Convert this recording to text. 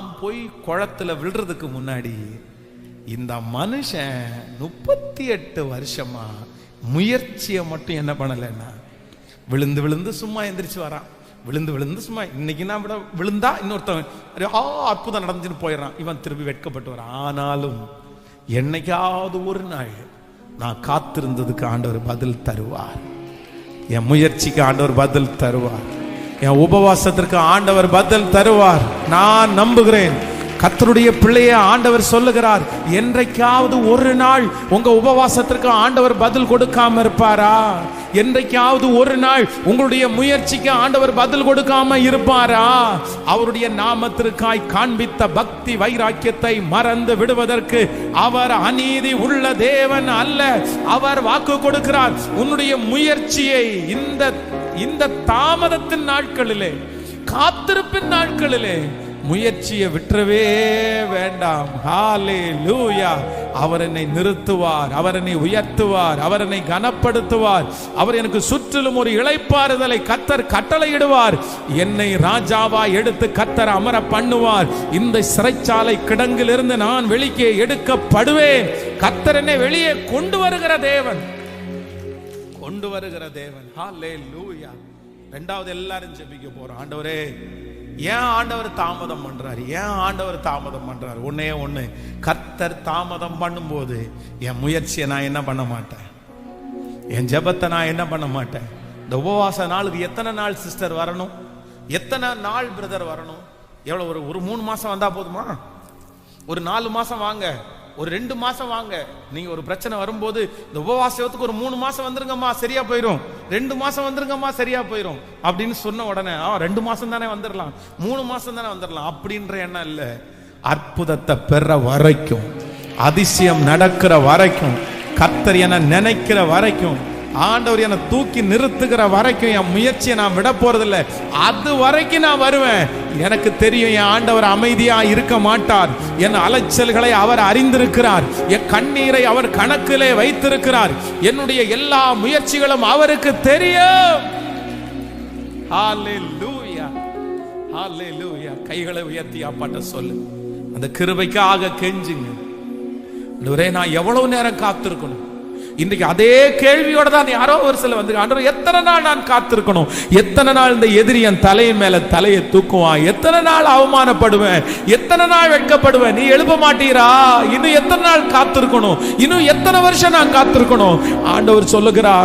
நான் போய் குளத்துல விழுறதுக்கு முன்னாடி இந்த மனுஷன் 38 வருஷமா முயற்சியை மட்டும் என்ன பண்ணலைன்னா விழுந்து விழுந்து சும்மா எந்திரிச்சு வரான். விழுந்து விழுந்து சும்மா இன்னைக்கு நான் விட விழுந்தா இன்னொருத்தவன் அற்புதம் நடந்துன்னு போயிடறான். இவன் திரும்பி வெட்கப்பட்டு வரான். ஆனாலும் என்னைக்காவது ஒரு நாள் நான் காத்திருந்ததுக்கு ஆண்டவர் பதில் தருவார். என் முயற்சிக்கு ஆண்டவர் பதில் தருவார். என் உபவாசத்திற்கு ஆண்டவர் பதில் தருவார். நான் நம்புகிறேன். கர்த்தருடைய பிள்ளையை ஆண்டவர் சொல்லுகிறார், என்றைக்காவது ஒரு நாள் உங்க உபவாசத்திற்கு ஆண்டவர் பதில் கொடுக்காம இருப்பாரா? என்றைக்காவது ஒரு நாள் உங்களுடைய முயற்சிக்கு ஆண்டவர் பதில் கொடுக்காம இருப்பாரா? அவருடைய நாமத்திற்காய் காண்பித்த பக்தி வைராக்கியத்தை மறந்து விடுவதற்கு அவர் அநீதி உள்ள தேவன் அல்ல. அவர் வாக்கு கொடுக்கிறார். உன்னுடைய முயற்சியை இந்த தாமதத்தின் நாட்களிலே, காத்திருப்பின் நாட்களிலே முயற்சியை விட்டுறவே வேண்டாம். ஹல்லேலூயா. அவர் என்னை நிறுத்துவார், அவர் என்னை உயர்த்துவார், அவர் என்னை கனப்படுத்துவார். அவர் எனக்கு சுற்றிலும் ஒரு இளைப்பாறுதலை கர்த்தர் கட்டளையிடுவார். என்னை ராஜாவா எடுத்து கர்த்தர் அமர பண்ணுவார். இந்த சிறைச்சாலை கிடங்கிலிருந்து நான் வெளியே எடுக்கப்படுவேன். கர்த்தர் என்னை வெளியே கொண்டு வருகிற தேவன், கொண்டு வருகிற தேவன். ஹல்லேலூயா. இரண்டாவது எல்லாரும் ஜெபிக்க போறோம். ஆண்டவரே, ஏன் ஆண்டவர் தாமதம் பண்றாரு? ஏன் ஆண்டவர் தாமதம் பண்றாரு? ஒண்ணு, கர்த்தர் தாமதம் பண்ணும்போது என் முயற்சியை நான் என்ன பண்ண மாட்டேன், என் ஜெபத்தை நான் என்ன பண்ண மாட்டேன். இந்த உபவாச நாளுக்கு எத்தனை நாள் சிஸ்டர் வரணும்? எத்தனை நாள் பிரதர் வரணும்? எவ்வளவு? ஒரு 3 மாசம் வந்தா போதுமா? ஒரு 4 மாசம் வாங்க, ஒரு 2 மாசம் வாங்க. நீங்க ஒரு பிரச்சனை வரும்போது இந்த உபவாசத்துக்கு ஒரு 3 மாசம் வந்துருங்கம்மா, சரியா போயிடும். 2 மாசம் வந்துருங்கம்மா, சரியா போயிடும் அப்படின்னு சொன்ன உடனே 2 மாசம் தானே வந்துடலாம், 3 மாசம் தானே வந்துடலாம் அப்படின்ற எண்ணம் இல்ல. அற்புதத்தை பெற வரைக்கும், அதிசயம் நடக்கிற வரைக்கும், கர்த்தர் என நினைக்கிற வரைக்கும், ஆண்டவர் என்னை தூக்கி நிறுத்துகிற வரைக்கும் என் முயற்சியை நான் விட போறதில்லை. அது வரைக்கும் நான் வருவேன். எனக்கு தெரியும் என் ஆண்டவர் அமைதியா இருக்க மாட்டார். என் அலைச்சல்களை அவர் அறிந்திருக்கிறார். என் கண்ணீரை அவர் கணக்கிலே வைத்திருக்கிறார். என்னுடைய எல்லா முயற்சிகளும் அவருக்கு தெரியும். ஹல்லேலூயா, ஹல்லேலூயா. கைகளை உயர்த்தி அப்பாட்ட சொல்லு, அந்த கிருபைக்காக கெஞ்சுங்க. ஆண்டவரே, நான் எவ்வளவு நேரம் காத்திருக்கணும்? இன்றைக்கு அதே கேள்வியோட தான் யாரோ ஒரு சில வந்து, ஆண்டவரே, எத்தனை நாள் நான் காத்திருக்கணும்? எத்தனை நாள் இந்த எதிரி என் தலையின் மேல தலையை தூக்குவான்? எத்தனை நாள் அவமானப்படுவேன்? எத்தனை நாள் வெட்கப்படுவேன்? நீ எழுப்ப மாட்டீரா? இன்னும் எத்தனை நாள் காத்திருக்கணும்? இன்னும் எத்தனை வருஷம் நான் காத்திருக்கணும்? ஆண்டவர் சொல்லுகிறார்,